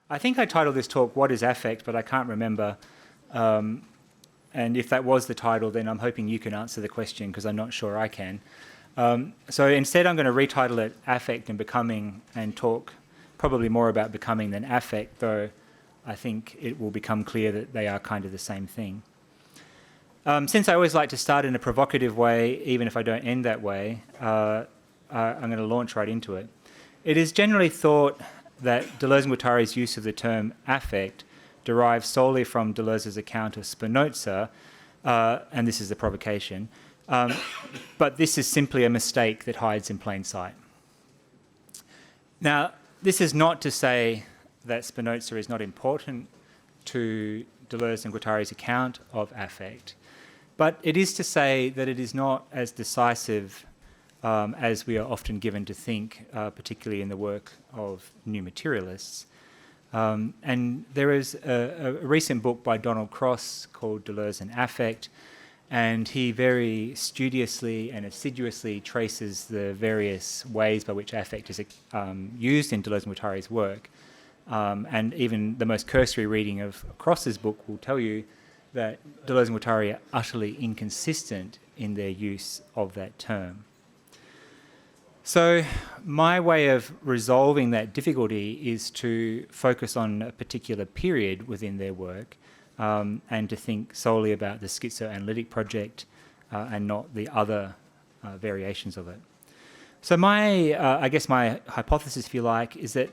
I think I titled this talk, What is Affect, but I can't remember. And if that was the title, then I'm hoping you can answer the question, because I'm not sure I can. So instead, I'm going to retitle it Affect and Becoming, and talk probably more about becoming than affect, though I think it will become clear that they are kind of the same thing. Since I always like to start in a provocative way, even if I don't end that way, I'm going to launch right into it. It is generally thought that Deleuze and Guattari's use of the term affect derives solely from Deleuze's account of Spinoza, and this is the provocation, but this is simply a mistake that hides in plain sight. Now, this is not to say that Spinoza is not important to Deleuze and Guattari's account of affect, but it is to say that it is not as decisive as we are often given to think, particularly in the work of new materialists. And there is a recent book by Donald Cross called Deleuze and Affect, and he very studiously and assiduously traces the various ways by which affect is used in Deleuze and Guattari's work. And even the most cursory reading of Cross's book will tell you that Deleuze and Guattari are utterly inconsistent in their use of that term. So my way of resolving that difficulty is to focus on a particular period within their work, and to think solely about the schizoanalytic project and not the other variations of it. So I guess my hypothesis, if you like, is that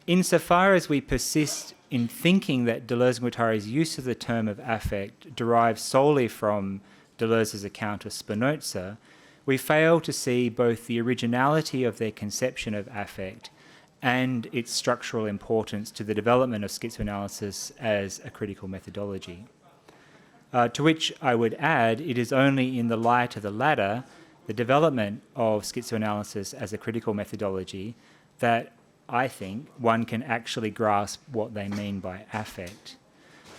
insofar as we persist in thinking that Deleuze and Guattari's use of the term of affect derives solely from Deleuze's account of Spinoza, we fail to see both the originality of their conception of affect and its structural importance to the development of schizoanalysis as a critical methodology. To which I would add, it is only in the light of the latter, the development of schizoanalysis as a critical methodology, that I think one can actually grasp what they mean by affect.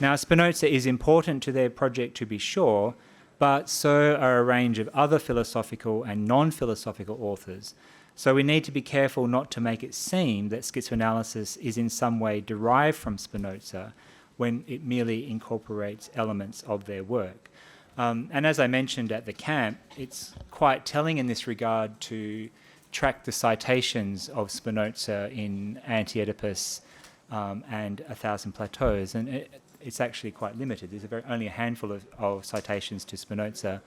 Now, Spinoza is important to their project, to be sure, but so are a range of other philosophical and non-philosophical authors. So we need to be careful not to make it seem that schizoanalysis is in some way derived from Spinoza when it merely incorporates elements of their work. And as I mentioned at the camp, it's quite telling in this regard to track the citations of Spinoza in Anti-Oedipus and A Thousand Plateaus, and it's actually quite limited. There's only a handful of citations to Spinoza,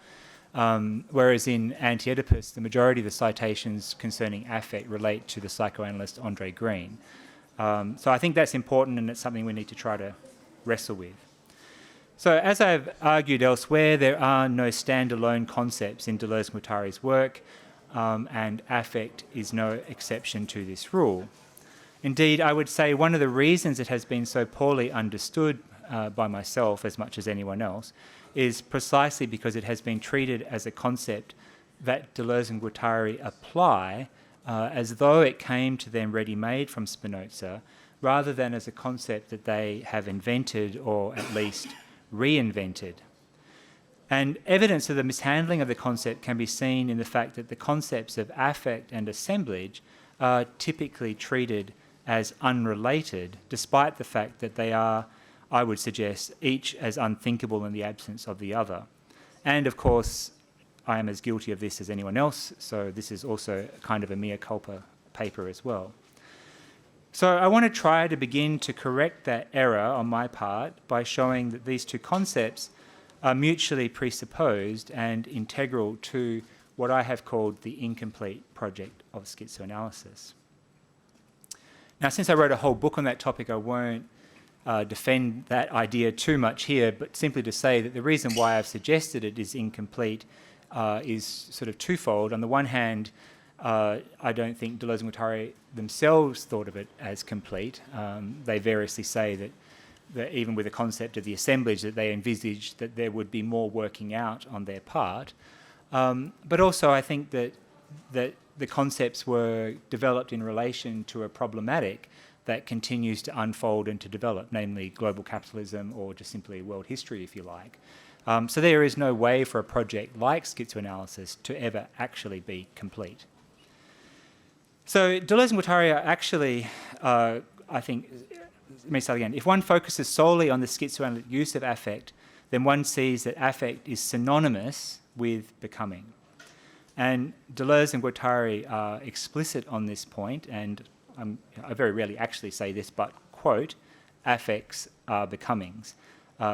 whereas in Anti-Oedipus, the majority of the citations concerning affect relate to the psychoanalyst Andre Green. So I think that's important, and it's something we need to try to wrestle with. So as I've argued elsewhere, there are no standalone concepts in Deleuze and Guattari's work, and affect is no exception to this rule. Indeed, I would say one of the reasons it has been so poorly understood by myself as much as anyone else is precisely because it has been treated as a concept that Deleuze and Guattari apply as though it came to them ready-made from Spinoza, rather than as a concept that they have invented or at least reinvented. And evidence of the mishandling of the concept can be seen in the fact that the concepts of affect and assemblage are typically treated as unrelated, despite the fact that they are, I would suggest, each as unthinkable in the absence of the other. And of course, I am as guilty of this as anyone else, so this is also kind of a mea culpa paper as well. So I want to try to begin to correct that error on my part by showing that these two concepts are mutually presupposed and integral to what I have called the incomplete project of schizoanalysis. Now, since I wrote a whole book on that topic, I won't defend that idea too much here, but simply to say that the reason why I've suggested it is incomplete is sort of twofold. On the one hand, I don't think Deleuze and Guattari themselves thought of it as complete. They variously say that even with the concept of the assemblage, that they envisaged that there would be more working out on their part. But also I think that the concepts were developed in relation to a problematic that continues to unfold and to develop, namely global capitalism or just simply world history, if you like. So there is no way for a project like schizoanalysis to ever actually be complete. So Deleuze and Guattari are actually, I think, let me start again. If one focuses solely on the schizoanalytic use of affect, then one sees that affect is synonymous with becoming. And Deleuze and Guattari are explicit on this point, and I very rarely actually say this, but quote, affects are becomings,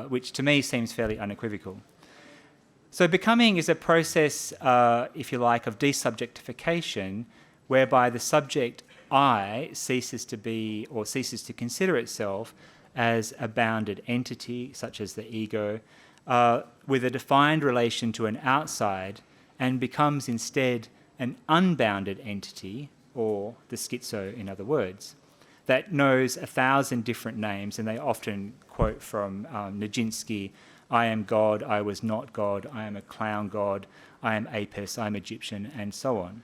which to me seems fairly unequivocal. So becoming is a process, if you like, of desubjectification, whereby the subject I ceases to be or ceases to consider itself as a bounded entity, such as the ego, with a defined relation to an outside, and becomes instead an unbounded entity, or the schizo, in other words, that knows 1,000 different names, and they often quote from Nijinsky, I am God, I was not God, I am a clown god, I am Apis, I am Egyptian, and so on.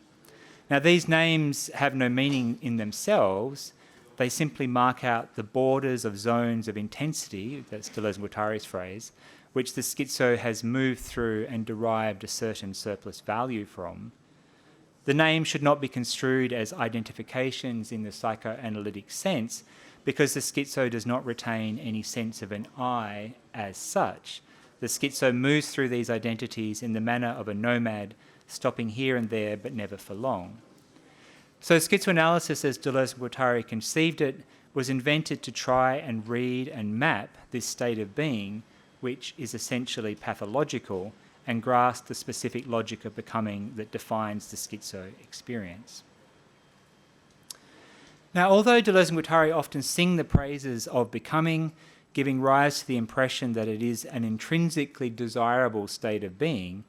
Now, these names have no meaning in themselves. They simply mark out the borders of zones of intensity, that's Deleuze and Guattari's phrase, which the schizo has moved through and derived a certain surplus value from. The name should not be construed as identifications in the psychoanalytic sense, because the schizo does not retain any sense of an I as such. The schizo moves through these identities in the manner of a nomad, stopping here and there but never for long. So schizoanalysis, as Deleuze and Guattari conceived it, was invented to try and read and map this state of being, which is essentially pathological, and grasp the specific logic of becoming that defines the schizo experience. Now, although Deleuze and Guattari often sing the praises of becoming, giving rise to the impression that it is an intrinsically desirable state of being,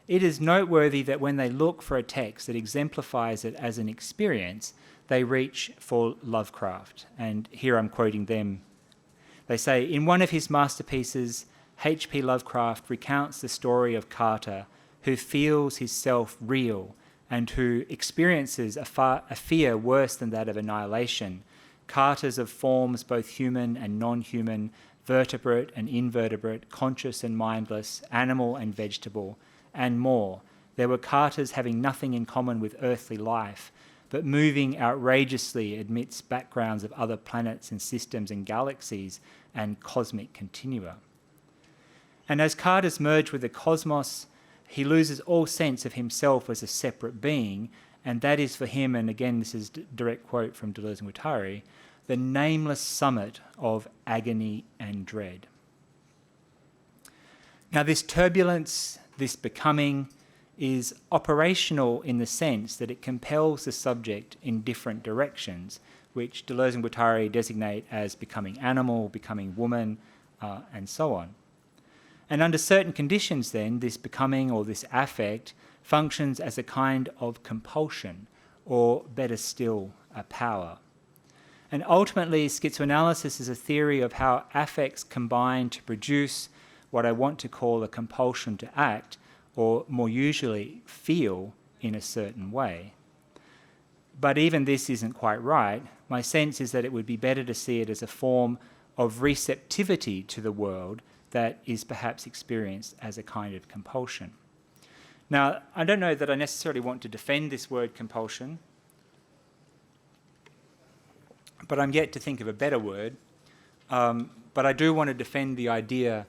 it is noteworthy that when they look for a text that exemplifies it as an experience, they reach for Lovecraft. And here I'm quoting them. They say, in one of his masterpieces, H.P. Lovecraft recounts the story of Carter, who feels his self real and who experiences a fear worse than that of annihilation. Carters of forms both human and non-human, vertebrate and invertebrate, conscious and mindless, animal and vegetable, and more. There were Carters having nothing in common with earthly life, but moving outrageously amidst backgrounds of other planets and systems and galaxies and cosmic continua. And as Carters merge with the cosmos, he loses all sense of himself as a separate being, and that is for him, and again this is a direct quote from Deleuze and Guattari, the nameless summit of agony and dread. Now this turbulence, this becoming, is operational in the sense that it compels the subject in different directions, which Deleuze and Guattari designate as becoming animal, becoming woman, and so on. And under certain conditions then, this becoming or this affect functions as a kind of compulsion, or better still, a power. And ultimately, schizoanalysis is a theory of how affects combine to produce what I want to call a compulsion to act, or more usually, feel in a certain way. But even this isn't quite right. My sense is that it would be better to see it as a form of receptivity to the world that is perhaps experienced as a kind of compulsion. Now, I don't know that I necessarily want to defend this word compulsion, but I'm yet to think of a better word. But I do want to defend the idea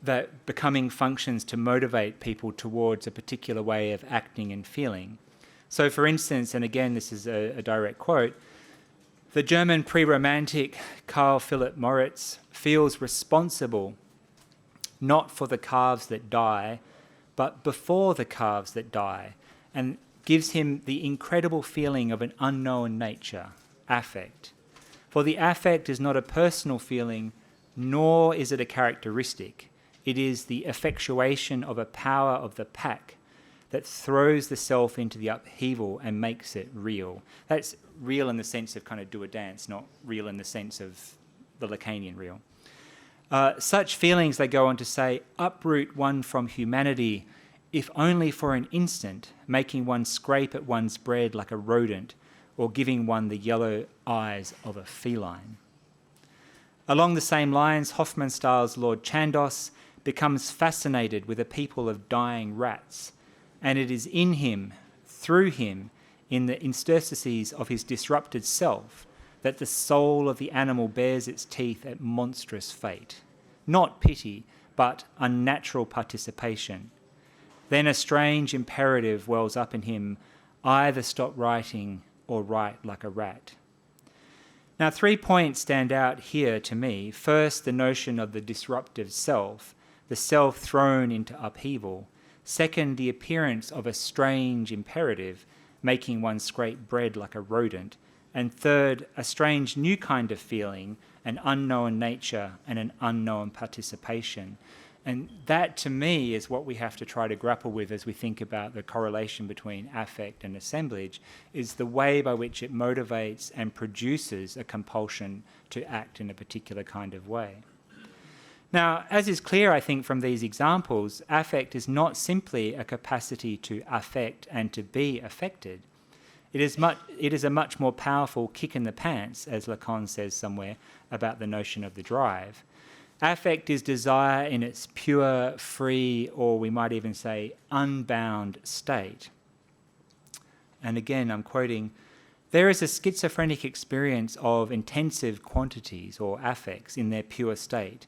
that becoming functions to motivate people towards a particular way of acting and feeling. So, for instance, and again, this is a direct quote, the German pre-romantic Karl Philipp Moritz feels responsible not for the calves that die, but before the calves that die, and gives him the incredible feeling of an unknown nature, affect. For the affect is not a personal feeling, nor is it a characteristic. It is the effectuation of a power of the pack that throws the self into the upheaval and makes it real. That's real in the sense of kind of do a dance, not real in the sense of the Lacanian real. Such feelings, they go on to say, uproot one from humanity, if only for an instant, making one scrape at one's bread like a rodent, or giving one the yellow eyes of a feline. Along the same lines, Hofmannsthal's Lord Chandos becomes fascinated with a people of dying rats, and it is in him, through him, in the interstices of his disrupted self, that the soul of the animal bears its teeth at monstrous fate. Not pity, but unnatural participation. Then a strange imperative wells up in him, either stop writing or write like a rat. Now, 3 points stand out here to me. First, the notion of the disruptive self, the self thrown into upheaval. Second, the appearance of a strange imperative, making one scrape bread like a rodent. And third, a strange new kind of feeling, an unknown nature and an unknown participation. And that, to me, is what we have to try to grapple with as we think about the correlation between affect and assemblage, is the way by which it motivates and produces a compulsion to act in a particular kind of way. Now, as is clear, I think, from these examples, affect is not simply a capacity to affect and to be affected. It is a much more powerful kick in the pants, as Lacan says somewhere about the notion of the drive. Affect is desire in its pure, free, or we might even say unbound state. And again, I'm quoting, "There is a schizophrenic experience of intensive quantities or affects in their pure state,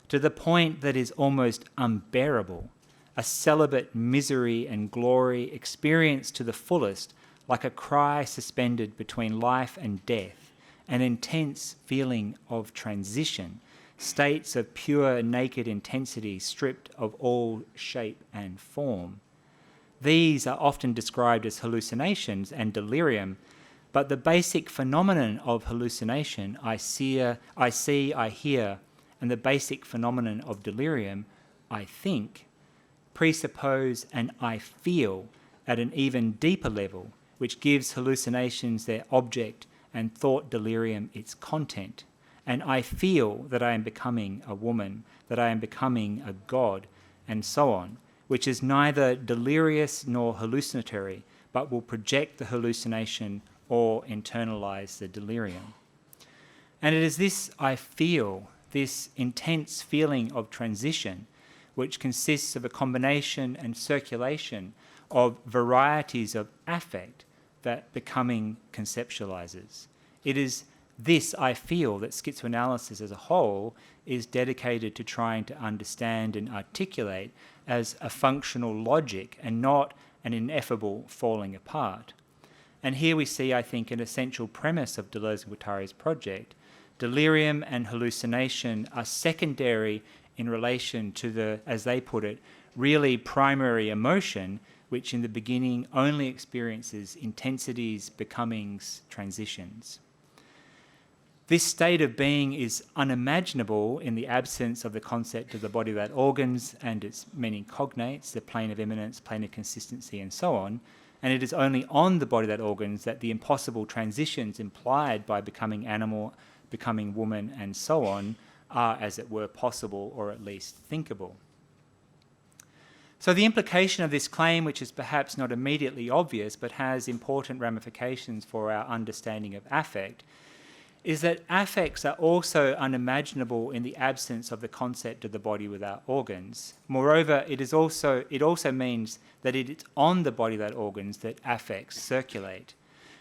to the point that is almost unbearable, a celibate misery and glory experienced to the fullest, like a cry suspended between life and death, an intense feeling of transition, states of pure naked intensity stripped of all shape and form. These are often described as hallucinations and delirium, but the basic phenomenon of hallucination, I see, I hear, and the basic phenomenon of delirium, I think, presuppose an I feel at an even deeper level, which gives hallucinations their object and thought delirium its content. And I feel that I am becoming a woman, that I am becoming a god, and so on, which is neither delirious nor hallucinatory, but will project the hallucination or internalize the delirium. And it is this I feel, this intense feeling of transition, which consists of a combination and circulation of varieties of affect that becoming conceptualizes. It is this I feel that schizoanalysis as a whole is dedicated to trying to understand and articulate as a functional logic and not an ineffable falling apart. And here we see, I think, an essential premise of Deleuze and Guattari's project. Delirium and hallucination are secondary in relation to the, as they put it, really primary emotion, which in the beginning only experiences intensities, becomings, transitions. This state of being is unimaginable in the absence of the concept of the body without organs and its many cognates, the plane of immanence, plane of consistency, and so on. And it is only on the body without organs that the impossible transitions implied by becoming animal, becoming woman, and so on are, as it were, possible or at least thinkable. So the implication of this claim, which is perhaps not immediately obvious but has important ramifications for our understanding of affect, is that affects are also unimaginable in the absence of the concept of the body without organs. Moreover, it also means that it is on the body without organs that affects circulate.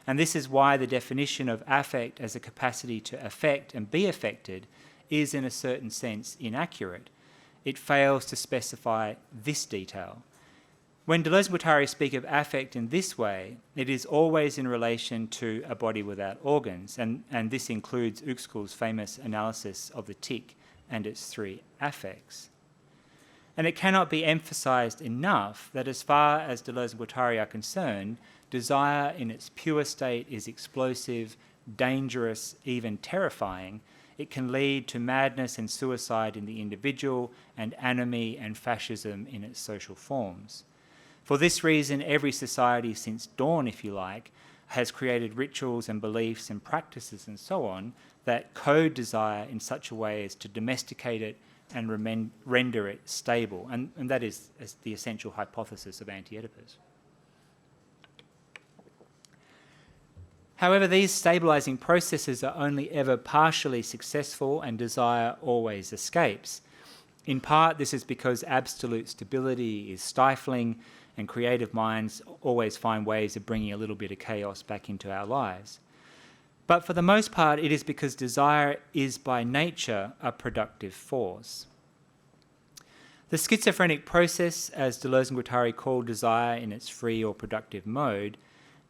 And this is why the definition of affect as a capacity to affect and be affected is in a certain sense inaccurate. It fails to specify this detail. When Deleuze and Guattari speak of affect in this way, it is always in relation to a body without organs, and this includes Uexküll's famous analysis of the tic and its three affects. And it cannot be emphasized enough that as far as Deleuze and Guattari are concerned, desire in its pure state is explosive, dangerous, even terrifying. It can lead to madness and suicide in the individual and anomie and fascism in its social forms. For this reason, every society since dawn, if you like, has created rituals and beliefs and practices and so on that code desire in such a way as to domesticate it and render it stable. And that is the essential hypothesis of Anti-Oedipus. However, these stabilizing processes are only ever partially successful and desire always escapes. In part, this is because absolute stability is stifling and creative minds always find ways of bringing a little bit of chaos back into our lives. But for the most part, it is because desire is by nature a productive force. The schizophrenic process, as Deleuze and Guattari call desire in its free or productive mode,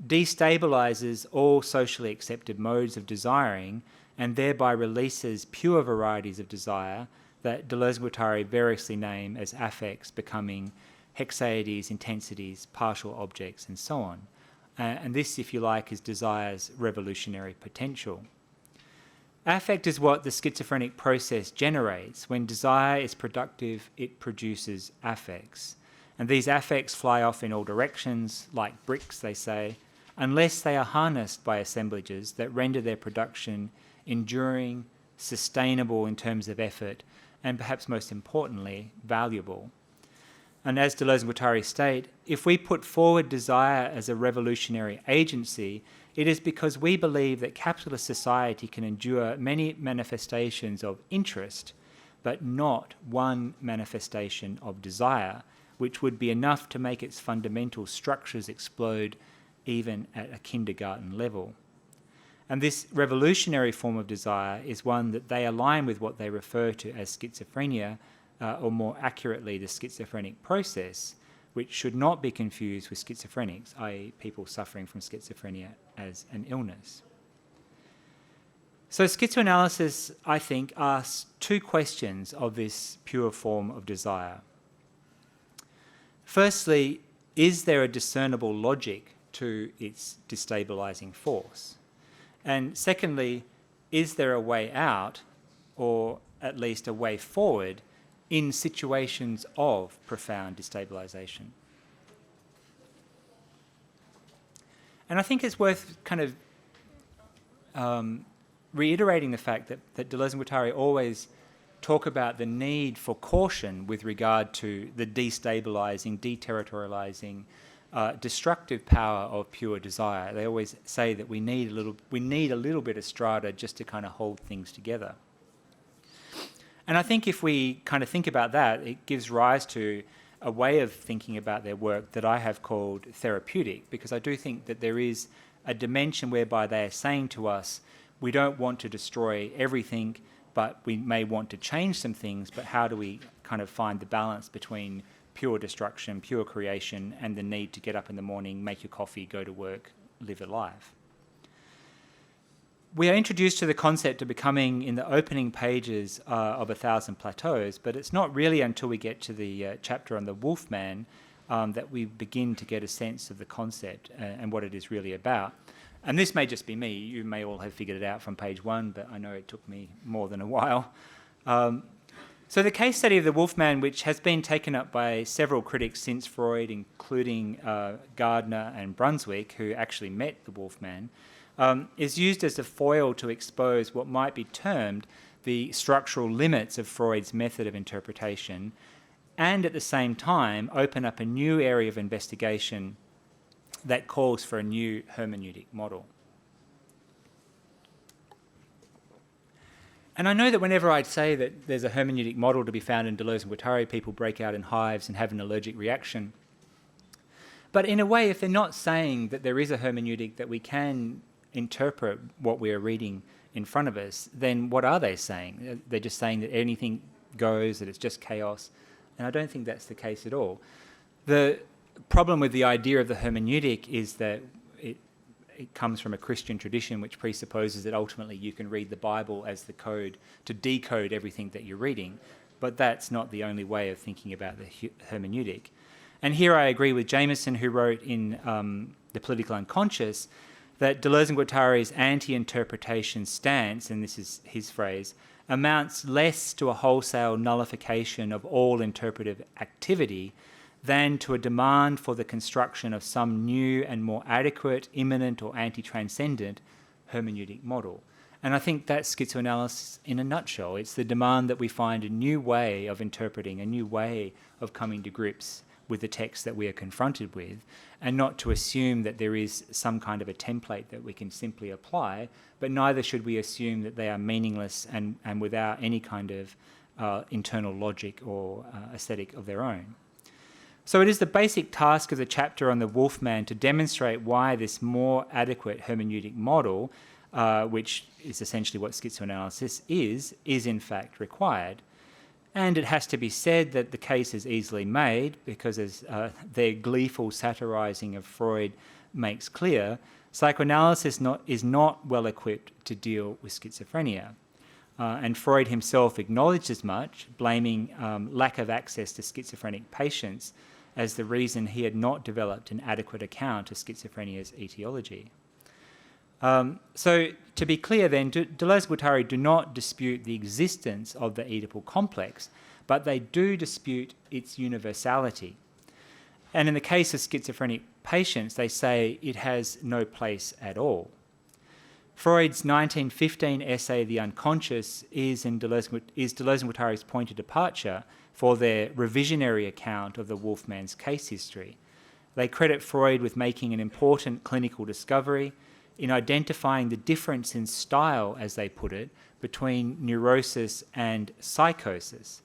destabilizes all socially accepted modes of desiring and thereby releases pure varieties of desire that Deleuze and Guattari variously name as affects, becoming hexaides, intensities, partial objects, and so on. And this, if you like, is desire's revolutionary potential. Affect is what the schizophrenic process generates. When desire is productive, it produces affects. And these affects fly off in all directions, like bricks, they say, unless they are harnessed by assemblages that render their production enduring, sustainable in terms of effort, and perhaps most importantly, valuable. And as Deleuze and Guattari state, if we put forward desire as a revolutionary agency, it is because we believe that capitalist society can endure many manifestations of interest, but not one manifestation of desire, which would be enough to make its fundamental structures explode even at a kindergarten level. And this revolutionary form of desire is one that they align with what they refer to as schizophrenia, or more accurately, the schizophrenic process, which should not be confused with schizophrenics, i.e. people suffering from schizophrenia as an illness. So schizoanalysis, I think, asks two questions of this pure form of desire. Firstly, is there a discernible logic to its destabilizing force? And secondly, is there a way out, or at least a way forward, in situations of profound destabilization? And I think it's worth kind of reiterating the fact that Deleuze and Guattari always talk about the need for caution with regard to the destabilizing, deterritorializing, destructive power of pure desire. They always say that we need a little bit of strata just to kind of hold things together. And I think if we kind of think about that, it gives rise to a way of thinking about their work that I have called therapeutic, because I do think that there is a dimension whereby they are saying to us, we don't want to destroy everything, but we may want to change some things, but how do we kind of find the balance between pure destruction, pure creation, and the need to get up in the morning, make your coffee, go to work, live a life? We are introduced to the concept of becoming in the opening pages of 1,000 Plateaus, but it's not really until we get to the chapter on the Wolfman that we begin to get a sense of the concept and what it is really about. And this may just be me. You may all have figured it out from page 1, but I know it took me more than a while. So the case study of the Wolfman, which has been taken up by several critics since Freud, including Gardner and Brunswick, who actually met the Wolfman, is used as a foil to expose what might be termed the structural limits of Freud's method of interpretation, and at the same time open up a new area of investigation that calls for a new hermeneutic model. And I know that whenever I say that there's a hermeneutic model to be found in Deleuze and Guattari, people break out in hives and have an allergic reaction. But in a way, if they're not saying that there is a hermeneutic that we can interpret what we are reading in front of us, then what are they saying? They're just saying that anything goes, that it's just chaos. And I don't think that's the case at all. The problem with the idea of the hermeneutic is that it comes from a Christian tradition which presupposes that ultimately you can read the Bible as the code to decode everything that you're reading. But that's not the only way of thinking about the hermeneutic. And here I agree with Jameson, who wrote in The Political Unconscious that Deleuze and Guattari's anti-interpretation stance, and this is his phrase, amounts less to a wholesale nullification of all interpretive activity than to a demand for the construction of some new and more adequate, immanent or anti-transcendent hermeneutic model. And I think that's schizoanalysis in a nutshell. It's the demand that we find a new way of interpreting, a new way of coming to grips with the text that we are confronted with, and not to assume that there is some kind of a template that we can simply apply, but neither should we assume that they are meaningless and without any kind of internal logic or aesthetic of their own. So it is the basic task of the chapter on the Wolfman to demonstrate why this more adequate hermeneutic model which is essentially what schizoanalysis is in fact required. And it has to be said that the case is easily made because, as their gleeful satirizing of Freud makes clear, psychoanalysis is not well equipped to deal with schizophrenia. And Freud himself acknowledged as much, blaming lack of access to schizophrenic patients as the reason he had not developed an adequate account of schizophrenia's etiology. So to be clear then, Deleuze and Guattari do not dispute the existence of the Oedipal complex, but they do dispute its universality. And in the case of schizophrenic patients, they say it has no place at all. Freud's 1915 essay, The Unconscious, is Deleuze and Guattari's point of departure for their revisionary account of the Wolfman's case history. They credit Freud with making an important clinical discovery in identifying the difference in style, as they put it, between neurosis and psychosis.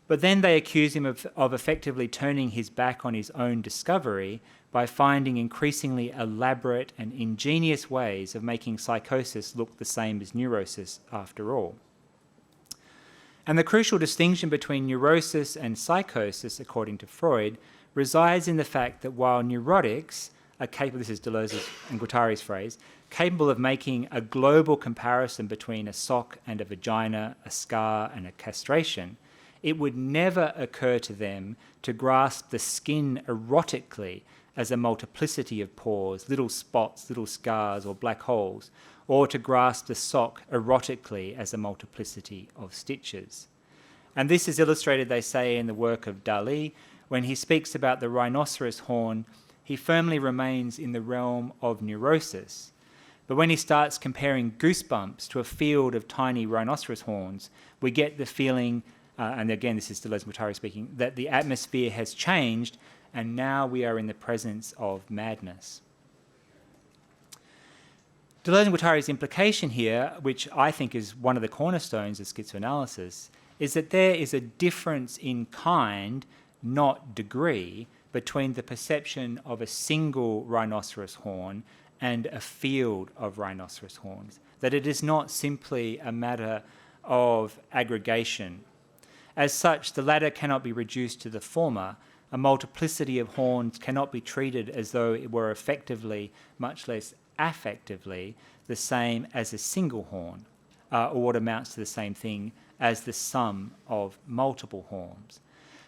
But then they accuse him of effectively turning his back on his own discovery by finding increasingly elaborate and ingenious ways of making psychosis look the same as neurosis after all. And the crucial distinction between neurosis and psychosis, according to Freud, resides in the fact that while neurotics are capable, this is Deleuze and Guattari's phrase, capable of making a global comparison between a sock and a vagina, a scar and a castration, it would never occur to them to grasp the skin erotically as a multiplicity of pores, little spots, little scars or black holes, or to grasp the sock erotically as a multiplicity of stitches. And this is illustrated, they say, in the work of Dali. When he speaks about the rhinoceros horn, he firmly remains in the realm of neurosis. But when he starts comparing goosebumps to a field of tiny rhinoceros horns, we get the feeling, and again this is Deleuze and Guattari speaking, that the atmosphere has changed and now we are in the presence of madness. Deleuze and Guattari's implication here, which I think is one of the cornerstones of schizoanalysis, is that there is a difference in kind, not degree, between the perception of a single rhinoceros horn and a field of rhinoceros horns, that it is not simply a matter of aggregation. As such, the latter cannot be reduced to the former. A multiplicity of horns cannot be treated as though it were effectively, much less affectively, the same as a single horn, or what amounts to the same thing as the sum of multiple horns.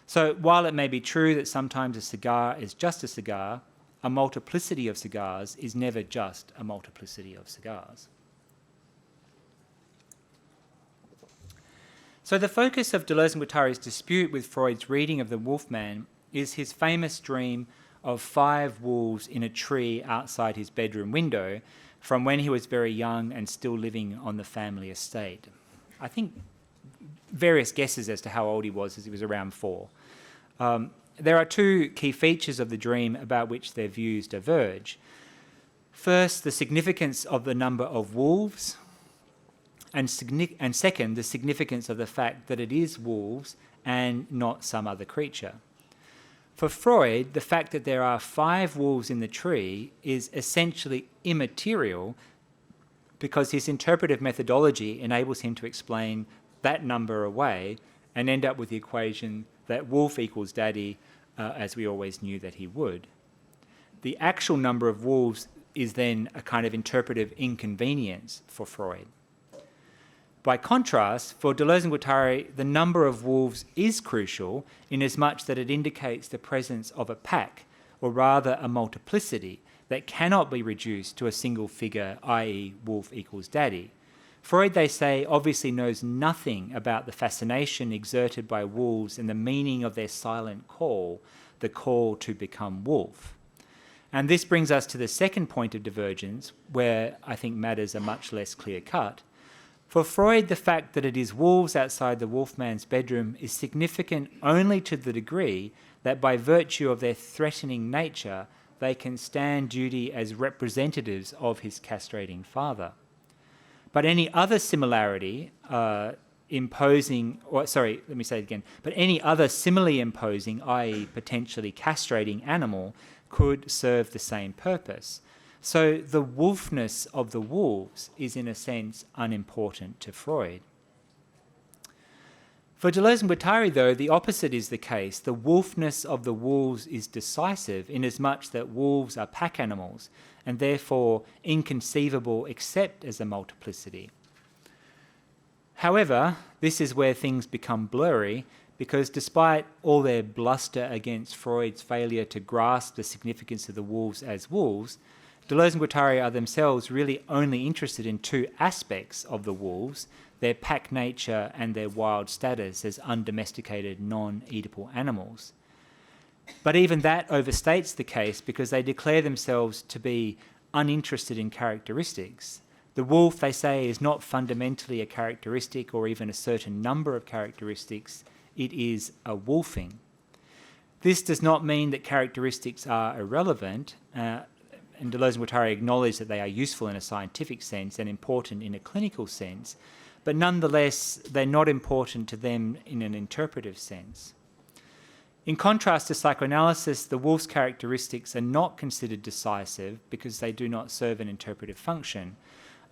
So while it may be true that sometimes a cigar is just a cigar, a multiplicity of cigars is never just a multiplicity of cigars. So the focus of Deleuze and Guattari's dispute with Freud's reading of the Wolfman is his famous dream of 5 wolves in a tree outside his bedroom window from when he was very young and still living on the family estate. I think various guesses as to how old he was, as he was around 4. There are 2 key features of the dream about which their views diverge. First, the significance of the number of wolves, and second, the significance of the fact that it is wolves and not some other creature. For Freud, the fact that there are 5 wolves in the tree is essentially immaterial because his interpretive methodology enables him to explain that number away and end up with the equation that wolf equals daddy, as we always knew that he would. The actual number of wolves is then a kind of interpretive inconvenience for Freud. By contrast, for Deleuze and Guattari, the number of wolves is crucial inasmuch that it indicates the presence of a pack, or rather a multiplicity, that cannot be reduced to a single figure, i.e. wolf equals daddy. Freud, they say, obviously knows nothing about the fascination exerted by wolves and the meaning of their silent call, the call to become wolf. And this brings us to the second point of divergence, where I think matters are much less clear-cut. For Freud, the fact that it is wolves outside the Wolfman's bedroom is significant only to the degree that by virtue of their threatening nature, they can stand duty as representatives of his castrating father. But any other similarity but any other similarly imposing, i.e. potentially castrating animal could serve the same purpose. So the wolfness of the wolves is in a sense unimportant to Freud. For Deleuze and Guattari, though, the opposite is the case. The wolfness of the wolves is decisive, inasmuch that wolves are pack animals and therefore inconceivable except as a multiplicity. However, this is where things become blurry, because despite all their bluster against Freud's failure to grasp the significance of the wolves as wolves, Deleuze and Guattari are themselves really only interested in two aspects of the wolves: their pack nature and their wild status as undomesticated, non-eatable animals. But even that overstates the case, because they declare themselves to be uninterested in characteristics. The wolf, they say, is not fundamentally a characteristic or even a certain number of characteristics. It is a wolfing. This does not mean that characteristics are irrelevant, and Deleuze and Guattari acknowledge that they are useful in a scientific sense and important in a clinical sense, but nonetheless, they're not important to them in an interpretive sense. In contrast to psychoanalysis, the wolf's characteristics are not considered decisive because they do not serve an interpretive function.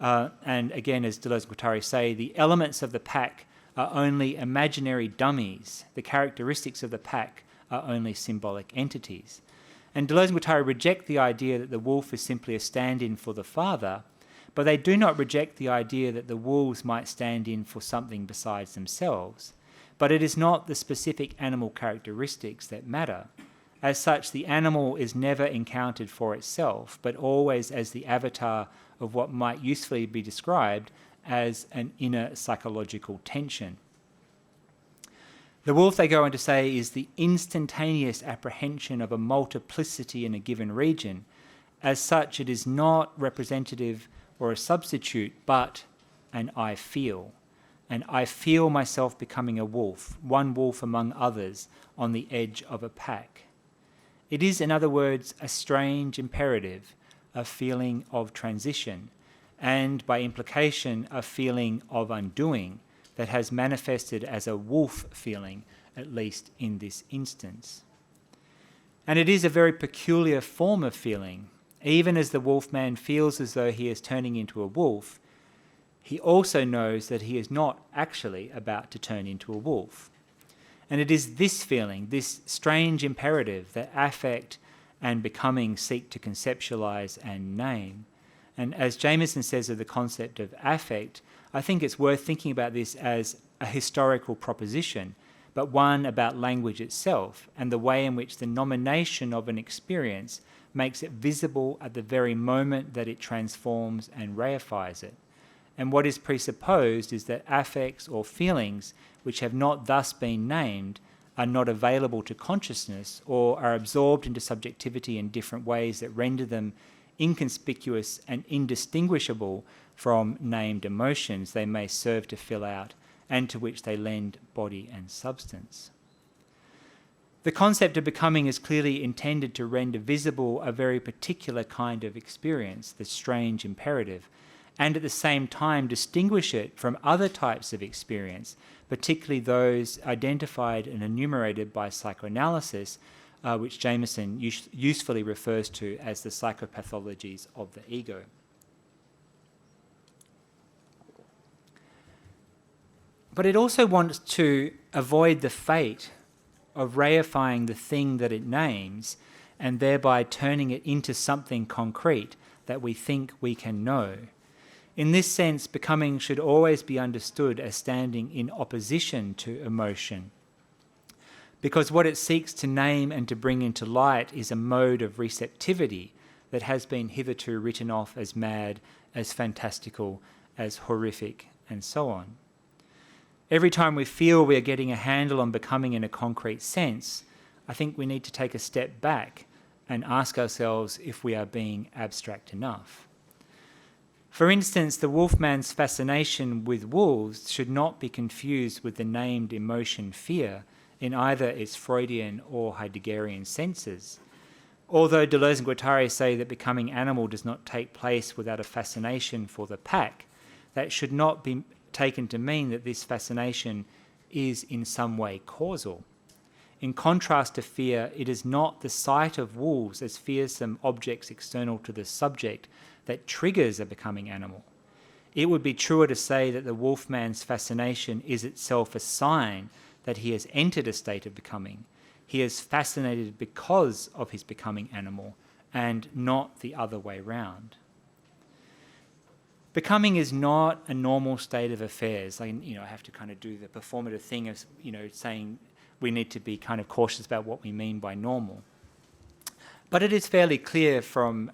And again, as Deleuze and Guattari say, the elements of the pack are only imaginary dummies. The characteristics of the pack are only symbolic entities. And Deleuze and Guattari reject the idea that the wolf is simply a stand-in for the father, but they do not reject the idea that the wolves might stand in for something besides themselves. But it is not the specific animal characteristics that matter. As such, the animal is never encountered for itself, but always as the avatar of what might usefully be described as an inner psychological tension. The wolf, they go on to say, is the instantaneous apprehension of a multiplicity in a given region. As such, it is not representative or a substitute, but an I feel. And I feel myself becoming a wolf, one wolf among others, on the edge of a pack. It is, in other words, a strange imperative, a feeling of transition, and by implication, a feeling of undoing that has manifested as a wolf feeling, at least in this instance. And it is a very peculiar form of feeling. Even as the wolfman feels as though he is turning into a wolf, he also knows that he is not actually about to turn into a wolf. And it is this feeling, this strange imperative, that affect and becoming seek to conceptualize and name. And as Jameson says of the concept of affect, I think it's worth thinking about this as a historical proposition, but one about language itself and the way in which the nomination of an experience makes it visible at the very moment that it transforms and reifies it. And what is presupposed is that affects or feelings which have not thus been named are not available to consciousness or are absorbed into subjectivity in different ways that render them inconspicuous and indistinguishable from named emotions they may serve to fill out and to which they lend body and substance. The concept of becoming is clearly intended to render visible a very particular kind of experience, the strange imperative, and at the same time distinguish it from other types of experience, particularly those identified and enumerated by psychoanalysis, which Jameson usefully refers to as the psychopathologies of the ego. But it also wants to avoid the fate of reifying the thing that it names and thereby turning it into something concrete that we think we can know. In this sense, becoming should always be understood as standing in opposition to emotion, because what it seeks to name and to bring into light is a mode of receptivity that has been hitherto written off as mad, as fantastical, as horrific, and so on. Every time we feel we are getting a handle on becoming in a concrete sense, I think we need to take a step back and ask ourselves if we are being abstract enough. For instance, the wolfman's fascination with wolves should not be confused with the named emotion fear in either its Freudian or Heideggerian senses. Although Deleuze and Guattari say that becoming animal does not take place without a fascination for the pack, that should not be taken to mean that this fascination is in some way causal. In contrast to fear, it is not the sight of wolves as fearsome objects external to the subject that triggers a becoming animal. It would be truer to say that the wolfman's fascination is itself a sign that he has entered a state of becoming. He is fascinated because of his becoming animal, and not the other way round. Becoming is not a normal state of affairs. I have to kind of do the performative thing of, saying we need to be kind of cautious about what we mean by normal. But it is fairly clear from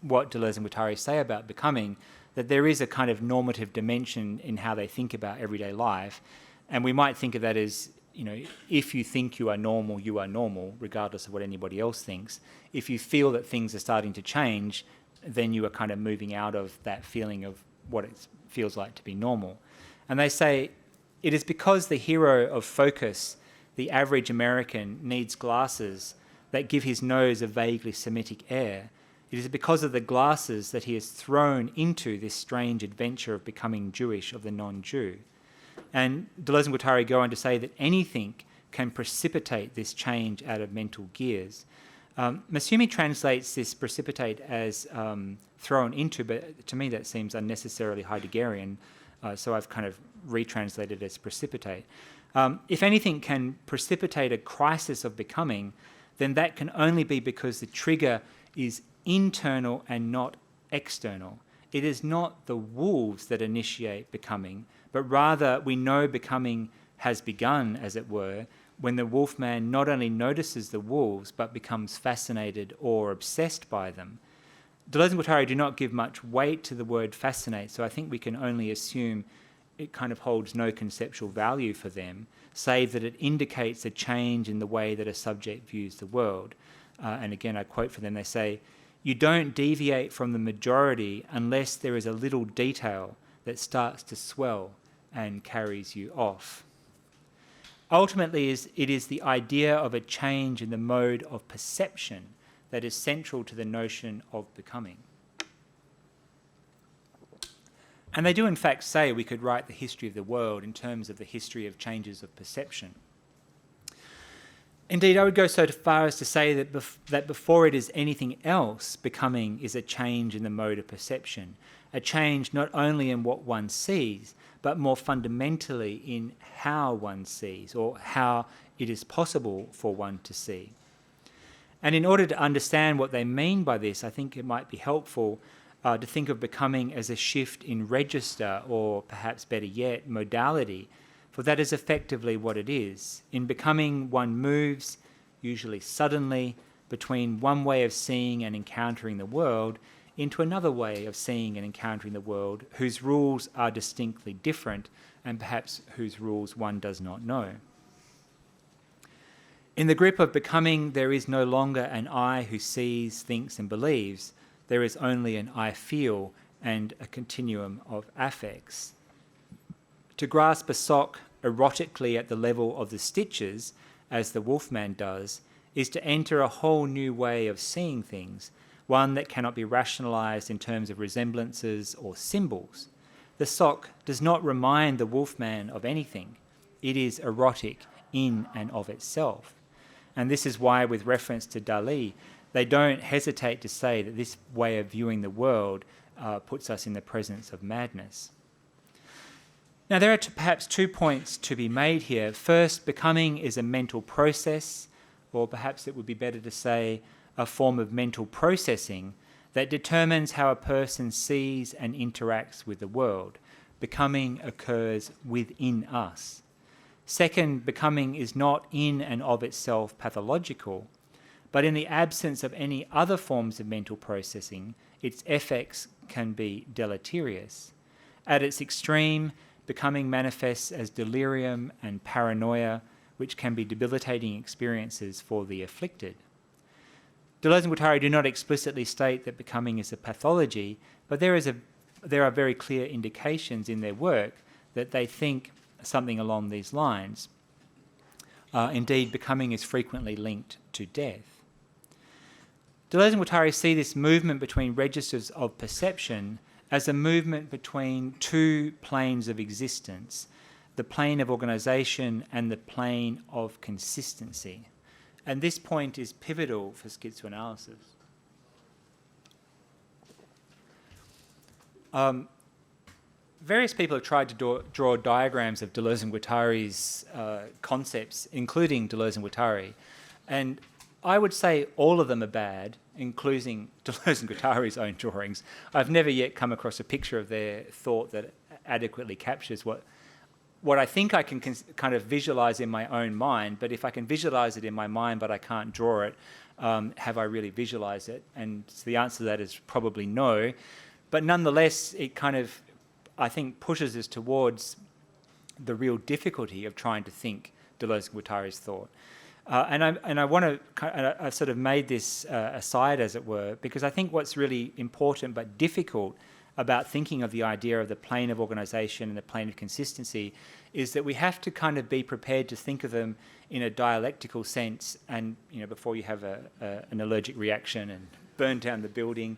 what Deleuze and Guattari say about becoming that there is a kind of normative dimension in how they think about everyday life. And we might think of that as, if you think you are normal, regardless of what anybody else thinks. If you feel that things are starting to change, then you are kind of moving out of that feeling of what it feels like to be normal. And they say it is because the hero of Focus, the average American, needs glasses that give his nose a vaguely Semitic air. It is because of the glasses that he is thrown into this strange adventure of becoming Jewish, of the non-Jew. And Deleuze and Guattari go on to say that anything can precipitate this change out of mental gears. Masumi translates this precipitate as thrown into, but to me that seems unnecessarily Heideggerian, so I've kind of retranslated it as precipitate. If anything can precipitate a crisis of becoming, then that can only be because the trigger is internal and not external. It is not the wolves that initiate becoming, but rather we know becoming has begun, as it were, when the wolfman not only notices the wolves, but becomes fascinated or obsessed by them. Deleuze and Guattari do not give much weight to the word fascinate, so I think we can only assume it kind of holds no conceptual value for them, save that it indicates a change in the way that a subject views the world. And again, I quote from them, they say, "You don't deviate from the majority unless there is a little detail that starts to swell and carries you off." Ultimately, it is the idea of a change in the mode of perception that is central to the notion of becoming. And they do in fact say we could write the history of the world in terms of the history of changes of perception. Indeed, I would go so far as to say that before it is anything else, becoming is a change in the mode of perception, a change not only in what one sees, but more fundamentally in how one sees, or how it is possible for one to see. And in order to understand what they mean by this, I think it might be helpful to think of becoming as a shift in register, or perhaps better yet, modality, for that is effectively what it is. In becoming, one moves, usually suddenly, between one way of seeing and encountering the world into another way of seeing and encountering the world, whose rules are distinctly different, and perhaps whose rules one does not know. In the grip of becoming, there is no longer an I who sees, thinks, and believes. There is only an I feel and a continuum of affects. To grasp a sock erotically at the level of the stitches, as the wolfman does, is to enter a whole new way of seeing things, one that cannot be rationalized in terms of resemblances or symbols. The sock does not remind the wolfman of anything. It is erotic in and of itself. And this is why, with reference to Dali, they don't hesitate to say that this way of viewing the world puts us in the presence of madness. Now, there are perhaps 2 points to be made here. First, becoming is a mental process, or perhaps it would be better to say a form of mental processing that determines how a person sees and interacts with the world. Becoming occurs within us. Second, becoming is not in and of itself pathological, but in the absence of any other forms of mental processing, its effects can be deleterious. At its extreme, becoming manifests as delirium and paranoia, which can be debilitating experiences for the afflicted. Deleuze and Guattari do not explicitly state that becoming is a pathology, but there are very clear indications in their work that they think something along these lines. Indeed, becoming is frequently linked to death. Deleuze and Guattari see this movement between registers of perception as a movement between two planes of existence, the plane of organisation, and the plane of consistency. And this point is pivotal for schizoanalysis. Various people have tried to draw diagrams of Deleuze and Guattari's concepts, including Deleuze and Guattari. And I would say all of them are bad, including Deleuze and Guattari's own drawings. I've never yet come across a picture of their thought that adequately captures what I think I can kind of visualize in my own mind, but if I can visualize it in my mind but I can't draw it, have I really visualized it? And so the answer to that is probably no. But nonetheless, it kind of, I think, pushes us towards the real difficulty of trying to think Deleuze and Guattari's thought. And I want to, I've sort of made this aside, as it were, because I think what's really important but difficult about thinking of the idea of the plane of organisation and the plane of consistency is that we have to kind of be prepared to think of them in a dialectical sense, and before you have an allergic reaction and burn down the building,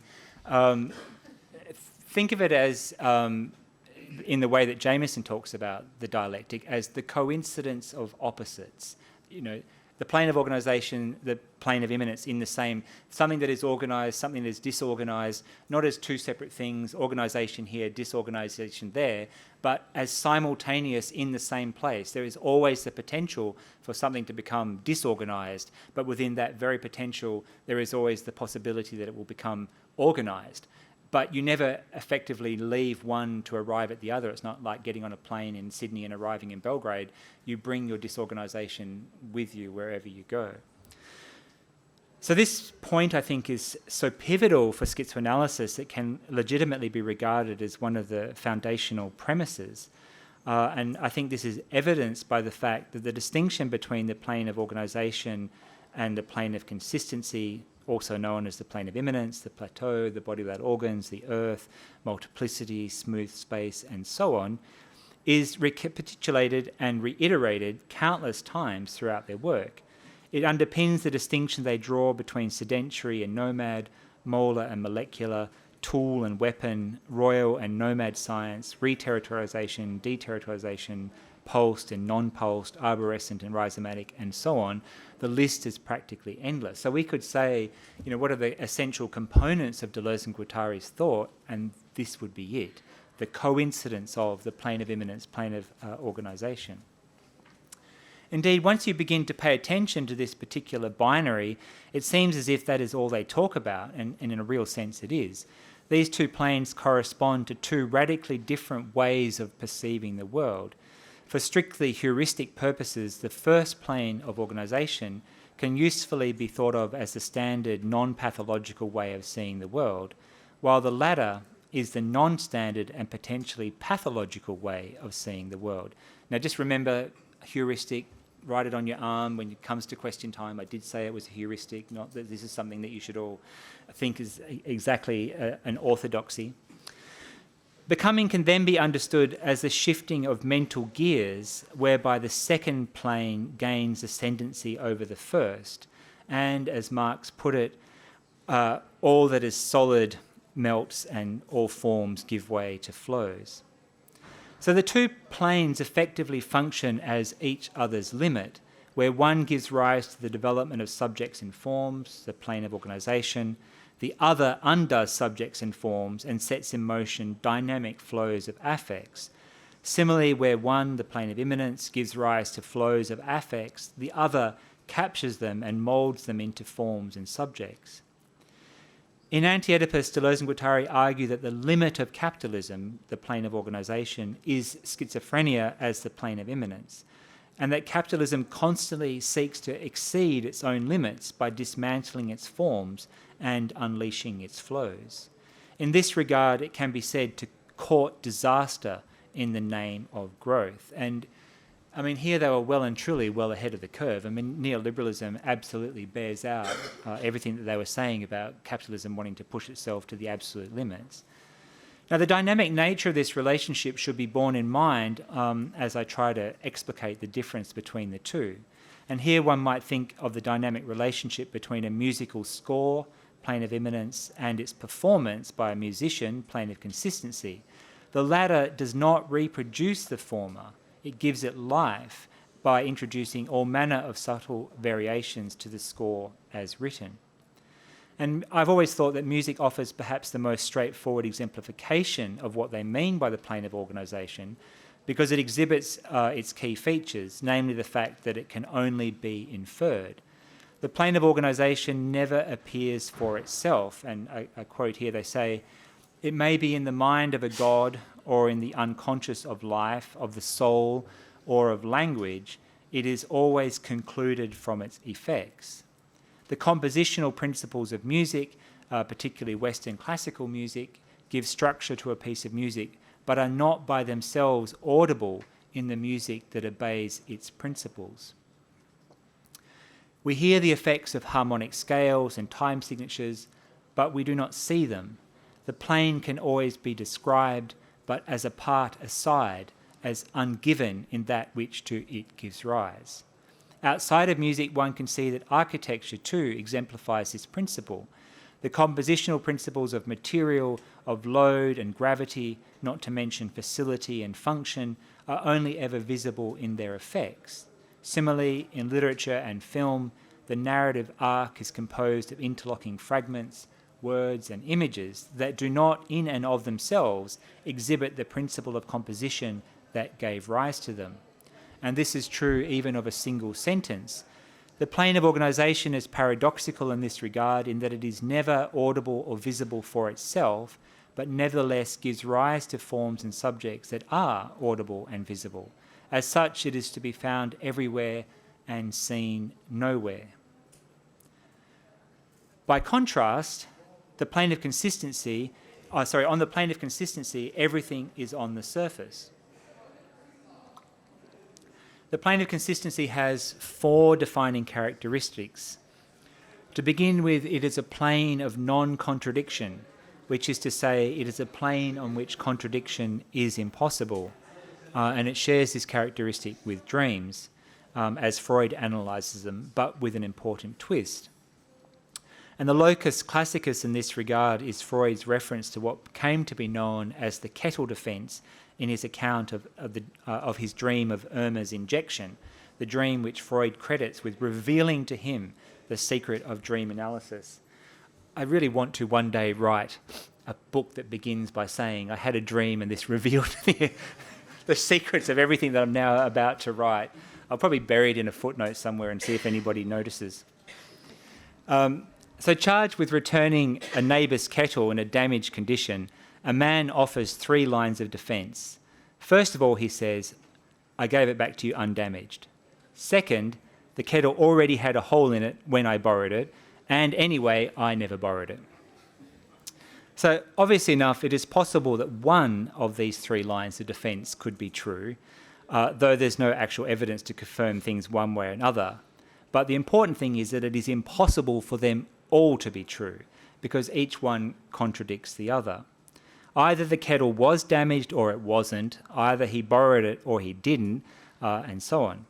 think of it as in the way that Jameson talks about the dialectic, as the coincidence of opposites. The plane of organisation, the plane of immanence in the same, something that is organised, something that is disorganised, not as two separate things, organisation here, disorganisation there, but as simultaneous in the same place. There is always the potential for something to become disorganised, but within that very potential, there is always the possibility that it will become organised. But you never effectively leave one to arrive at the other. It's not like getting on a plane in Sydney and arriving in Belgrade. You bring your disorganisation with you wherever you go. So this point, I think, is so pivotal for schizoanalysis, it can legitimately be regarded as one of the foundational premises. And I think this is evidenced by the fact that the distinction between the plane of organisation and the plane of consistency, also known as the plane of immanence, the plateau, the body without organs, the earth, multiplicity, smooth space, and so on, is recapitulated and reiterated countless times throughout their work. It underpins the distinction they draw between sedentary and nomad, molar and molecular, tool and weapon, royal and nomad science, reterritorialization, deterritorialization, pulsed and non-pulsed, arborescent and rhizomatic, and so on. The list is practically endless. So we could say, what are the essential components of Deleuze and Guattari's thought, and this would be it, the coincidence of the plane of immanence, plane of organisation. Indeed, once you begin to pay attention to this particular binary, it seems as if that is all they talk about, and in a real sense it is. These two planes correspond to two radically different ways of perceiving the world. For strictly heuristic purposes, the first plane of organisation can usefully be thought of as the standard non-pathological way of seeing the world, while the latter is the non-standard and potentially pathological way of seeing the world. Now just remember, heuristic, write it on your arm when it comes to question time. I did say it was a heuristic, not that this is something that you should all think is exactly an orthodoxy. Becoming can then be understood as the shifting of mental gears whereby the second plane gains ascendancy over the first, and, as Marx put it, all that is solid melts and all forms give way to flows. So the two planes effectively function as each other's limit, where one gives rise to the development of subjects and forms, the plane of organisation, the other undoes subjects and forms and sets in motion dynamic flows of affects. Similarly, where one, the plane of immanence, gives rise to flows of affects, the other captures them and moulds them into forms and subjects. In Anti-Oedipus, Deleuze and Guattari argue that the limit of capitalism, the plane of organisation, is schizophrenia as the plane of immanence, and that capitalism constantly seeks to exceed its own limits by dismantling its forms and unleashing its flows. In this regard, it can be said to court disaster in the name of growth. And I mean, here they were well and truly well ahead of the curve. I mean, neoliberalism absolutely bears out everything that they were saying about capitalism wanting to push itself to the absolute limits. Now, the dynamic nature of this relationship should be borne in mind as I try to explicate the difference between the two. And here one might think of the dynamic relationship between a musical score, plane of immanence, and its performance by a musician, plane of consistency. The latter does not reproduce the former. it gives it life by introducing all manner of subtle variations to the score as written. And I've always thought that music offers perhaps the most straightforward exemplification of what they mean by the plane of organisation, because it exhibits its key features, namely the fact that it can only be inferred. The plane of organisation never appears for itself, and I quote here, they say, "It may be in the mind of a god or in the unconscious of life, of the soul, or of language, it is always concluded from its effects." The compositional principles of music, particularly Western classical music, give structure to a piece of music, but are not by themselves audible in the music that obeys its principles. We hear the effects of harmonic scales and time signatures, but we do not see them. The plane can always be described, but as a part aside, as ungiven in that which to it gives rise. Outside of music, one can see that architecture too exemplifies this principle. The compositional principles of material, of load and gravity, not to mention facility and function, are only ever visible in their effects. Similarly, in literature and film, the narrative arc is composed of interlocking fragments, words and images that do not in and of themselves exhibit the principle of composition that gave rise to them. And this is true even of a single sentence. The plane of organisation is paradoxical in this regard, in that it is never audible or visible for itself, but nevertheless gives rise to forms and subjects that are audible and visible. As such, it is to be found everywhere and seen nowhere. By contrast, on the plane of consistency, everything is on the surface. The plane of consistency has 4 defining characteristics. To begin with, it is a plane of non-contradiction, which is to say it is a plane on which contradiction is impossible, and it shares this characteristic with dreams, as Freud analyses them, but with an important twist. And the locus classicus in this regard is Freud's reference to what came to be known as the kettle defence in his account of his dream of Irma's injection, the dream which Freud credits with revealing to him the secret of dream analysis. I really want to one day write a book that begins by saying, I had a dream and this revealed the secrets of everything that I'm now about to write. I'll probably bury it in a footnote somewhere and see if anybody notices. So charged with returning a neighbour's kettle in a damaged condition, a man offers 3 lines of defence. First of all, he says, I gave it back to you undamaged. Second, the kettle already had a hole in it when I borrowed it, and anyway, I never borrowed it. So obviously enough, it is possible that one of these 3 lines of defence could be true, though there's no actual evidence to confirm things one way or another. But the important thing is that it is impossible for them all to be true, because each one contradicts the other. Either the kettle was damaged or it wasn't, either he borrowed it or he didn't, and so on.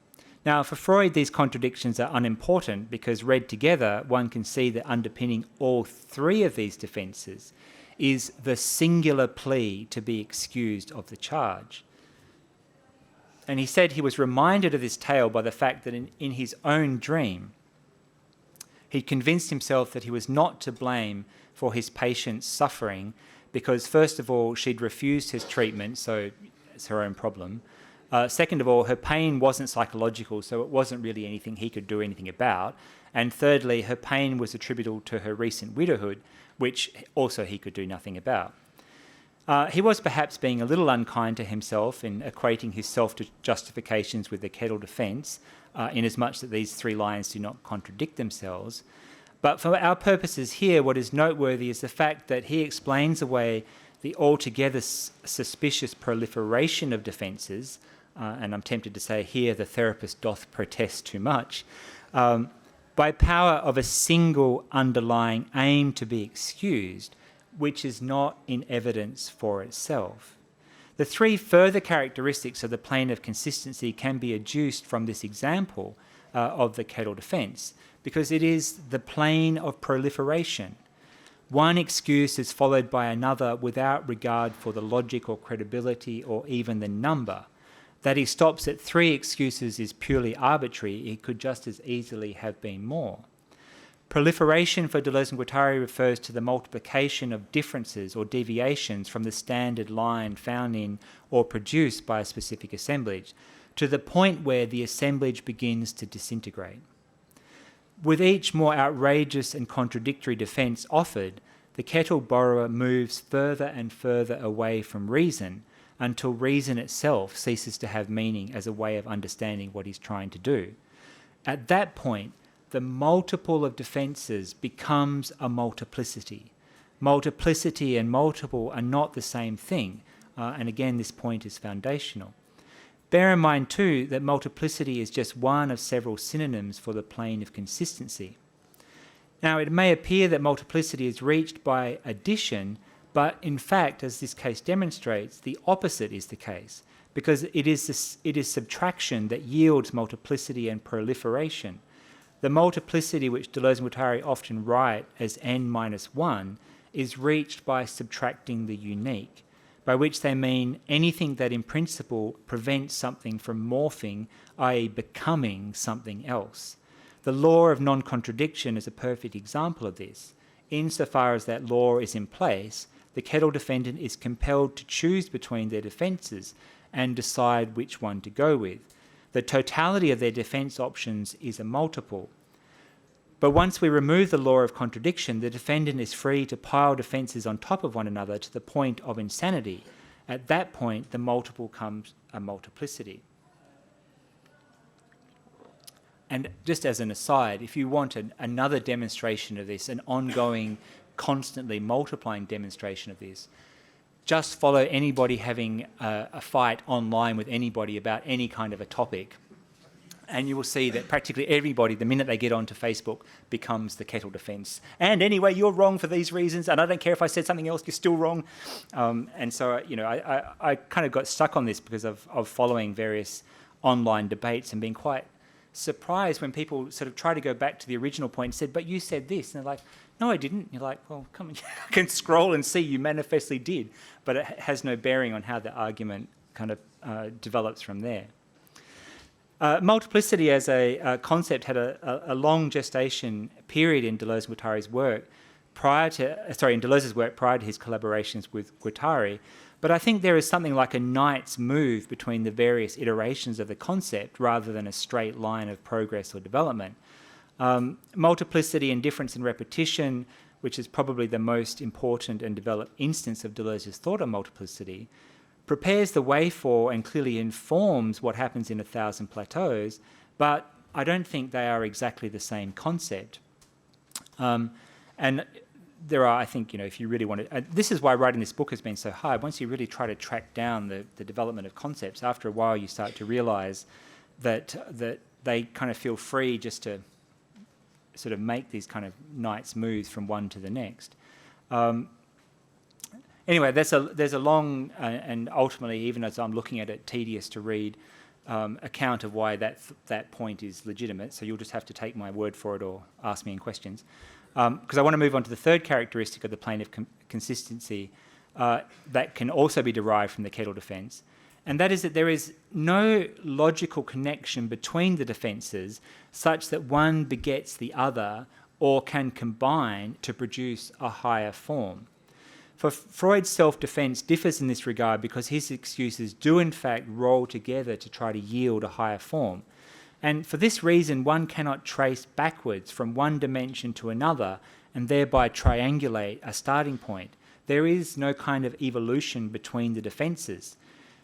Now, for Freud, these contradictions are unimportant because read together, one can see that underpinning all 3 of these defences is the singular plea to be excused of the charge. And he said he was reminded of this tale by the fact that in his own dream, he convinced himself that he was not to blame for his patient's suffering because, first of all, she'd refused his treatment, so it's her own problem. Second of all, her pain wasn't psychological, so it wasn't really anything he could do anything about. And thirdly, her pain was attributable to her recent widowhood, which also he could do nothing about. He was perhaps being a little unkind to himself in equating his self-justifications with the kettle defence, inasmuch that these 3 lines do not contradict themselves. But for our purposes here, what is noteworthy is the fact that he explains away the altogether suspicious proliferation of defences, and I'm tempted to say here the therapist doth protest too much, by power of a single underlying aim to be excused, which is not in evidence for itself. The 3 further characteristics of the plane of consistency can be adduced from this example of the kettle defence, because it is the plane of proliferation. One excuse is followed by another without regard for the logic or credibility or even the number. That he stops at 3 excuses is purely arbitrary. It could just as easily have been more. Proliferation for Deleuze and Guattari refers to the multiplication of differences or deviations from the standard line found in or produced by a specific assemblage, to the point where the assemblage begins to disintegrate. With each more outrageous and contradictory defence offered, the kettle borrower moves further and further away from reason until reason itself ceases to have meaning as a way of understanding what he's trying to do. At that point, the multiple of defences becomes a multiplicity. Multiplicity and multiple are not the same thing, and again, this point is foundational. Bear in mind too that multiplicity is just one of several synonyms for the plane of consistency. Now, it may appear that multiplicity is reached by addition, but in fact, as this case demonstrates, the opposite is the case, because it is subtraction that yields multiplicity and proliferation. The multiplicity which Deleuze and Guattari often write as n minus 1 is reached by subtracting the unique, by which they mean anything that in principle prevents something from morphing, i.e. becoming something else. The law of non-contradiction is a perfect example of this. Insofar as that law is in place, the kettle defendant is compelled to choose between their defences and decide which one to go with. The totality of their defence options is a multiple. But once we remove the law of contradiction, the defendant is free to pile defences on top of one another to the point of insanity. At that point, the multiple becomes a multiplicity. And just as an aside, if you want another demonstration of this, an ongoing, constantly multiplying demonstration of this, just follow anybody having a fight online with anybody about any kind of a topic, and you will see that practically everybody, the minute they get onto Facebook, becomes the kettle defence. And anyway, you're wrong for these reasons, and I don't care if I said something else, you're still wrong. And so, I kind of got stuck on this because of following various online debates and being quite surprised when people sort of try to go back to the original point and said, but you said this. And they're like, no, I didn't. You're like, well, come on, I can scroll and see you manifestly did. But it has no bearing on how the argument kind of develops from there. Multiplicity as a concept had a long gestation period in Deleuze and Guattari's work in Deleuze's work prior to his collaborations with Guattari. But I think there is something like a knight's move between the various iterations of the concept rather than a straight line of progress or development. Multiplicity and difference and repetition, which is probably the most important and developed instance of Deleuze's thought on multiplicity, prepares the way for and clearly informs what happens in 1,000 Plateaus, but I don't think they are exactly the same concept. And there are, I think, if you really want to... this is why writing this book has been so hard. Once you really try to track down the development of concepts, after a while you start to realise that they kind of feel free just to sort of make these kind of knight's moves from one to the next. Anyway, there's a long and ultimately, even as I'm looking at it, tedious to read account of why that point is legitimate. So you'll just have to take my word for it or ask me in questions. Because I want to move on to the third characteristic of the plane of consistency that can also be derived from the kettle defence, and that is that there is no logical connection between the defences such that one begets the other or can combine to produce a higher form. For Freud's self-defence differs in this regard because his excuses do in fact roll together to try to yield a higher form. And for this reason, one cannot trace backwards from one dimension to another and thereby triangulate a starting point. There is no kind of evolution between the defences.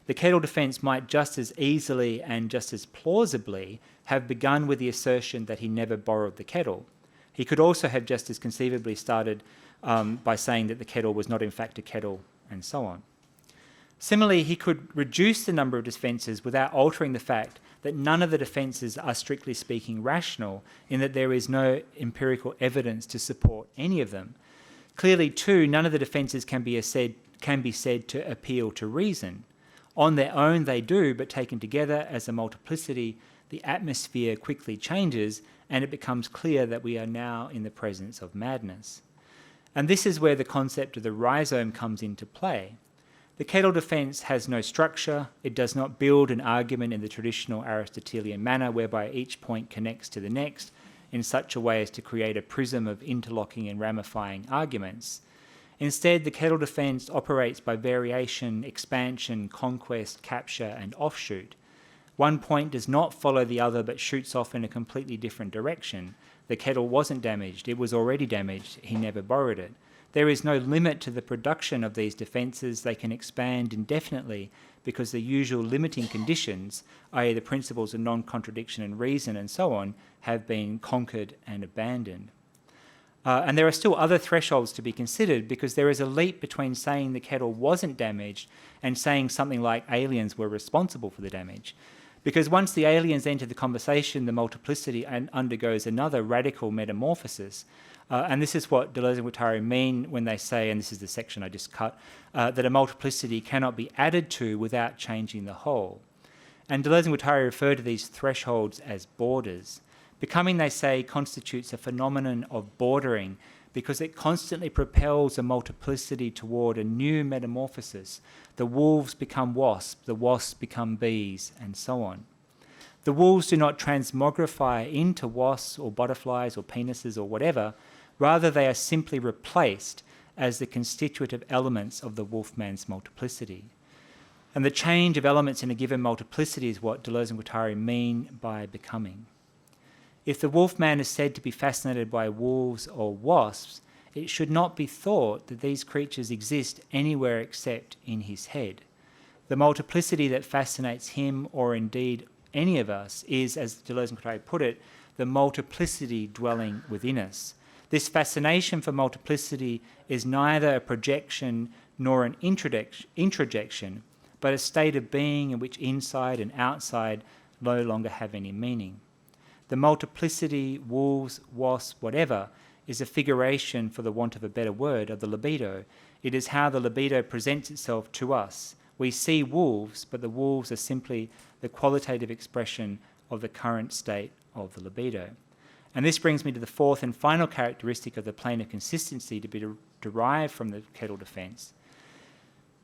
The kettle defence might just as easily and just as plausibly have begun with the assertion that he never borrowed the kettle. He could also have just as conceivably started by saying that the kettle was not in fact a kettle, and so on. Similarly, he could reduce the number of defences without altering the fact that none of the defences are strictly speaking rational, in that there is no empirical evidence to support any of them. Clearly, too, none of the defences can be said to appeal to reason. On their own they do, but taken together as a multiplicity, the atmosphere quickly changes and it becomes clear that we are now in the presence of madness. And this is where the concept of the rhizome comes into play. The kettle defence has no structure. It does not build an argument in the traditional Aristotelian manner whereby each point connects to the next in such a way as to create a prism of interlocking and ramifying arguments. Instead, the kettle defence operates by variation, expansion, conquest, capture, and offshoot. One point does not follow the other but shoots off in a completely different direction. The kettle wasn't damaged. It was already damaged. He never borrowed it. There is no limit to the production of these defences. They can expand indefinitely because the usual limiting conditions, i.e. the principles of non-contradiction and reason and so on, have been conquered and abandoned. And there are still other thresholds to be considered because there is a leap between saying the kettle wasn't damaged and saying something like aliens were responsible for the damage. Because once the aliens enter the conversation, the multiplicity undergoes another radical metamorphosis. And this is what Deleuze and Guattari mean when they say, and this is the section I just cut, that a multiplicity cannot be added to without changing the whole. And Deleuze and Guattari refer to these thresholds as borders. Becoming, they say, constitutes a phenomenon of bordering because it constantly propels a multiplicity toward a new metamorphosis. The wolves become wasps, the wasps become bees, and so on. The wolves do not transmogrify into wasps or butterflies or penises or whatever. Rather, they are simply replaced as the constitutive elements of the wolfman's multiplicity. And the change of elements in a given multiplicity is what Deleuze and Guattari mean by becoming. If the wolfman is said to be fascinated by wolves or wasps, it should not be thought that these creatures exist anywhere except in his head. The multiplicity that fascinates him, or indeed any of us, is, as Deleuze and Guattari put it, the multiplicity dwelling within us. This fascination for multiplicity is neither a projection nor an introjection, but a state of being in which inside and outside no longer have any meaning. The multiplicity, wolves, wasps, whatever, is a figuration, for the want of a better word, of the libido. It is how the libido presents itself to us. We see wolves, but the wolves are simply the qualitative expression of the current state of the libido. And this brings me to the fourth and final characteristic of the plane of consistency to be derived from the kettle defence.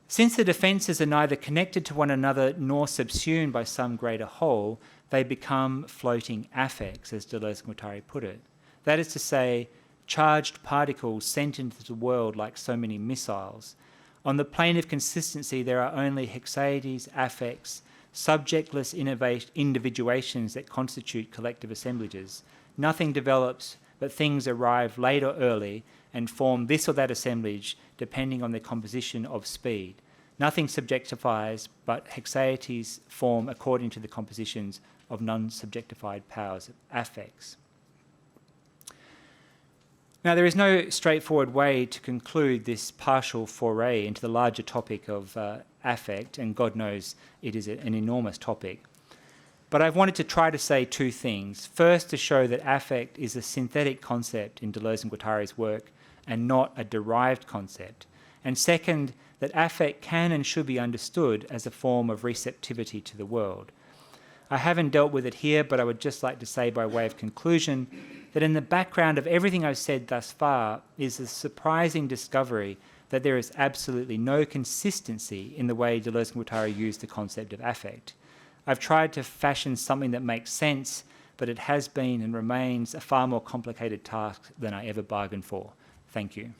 Since the defences are neither connected to one another nor subsumed by some greater whole, they become floating affects, as Deleuze and Guattari put it. That is to say, charged particles sent into the world like so many missiles. On the plane of consistency, there are only hexades, affects, subjectless individuations that constitute collective assemblages. Nothing develops, but things arrive late or early and form this or that assemblage depending on their composition of speed. Nothing subjectifies, but hexades form according to the compositions of non-subjectified powers of affects. Now, there is no straightforward way to conclude this partial foray into the larger topic of affect, and God knows it is an enormous topic. But I've wanted to try to say two things. First, to show that affect is a synthetic concept in Deleuze and Guattari's work and not a derived concept. And second, that affect can and should be understood as a form of receptivity to the world. I haven't dealt with it here, but I would just like to say by way of conclusion that in the background of everything I've said thus far is a surprising discovery that there is absolutely no consistency in the way Deleuze and Guattari use the concept of affect. I've tried to fashion something that makes sense, but it has been and remains a far more complicated task than I ever bargained for. Thank you.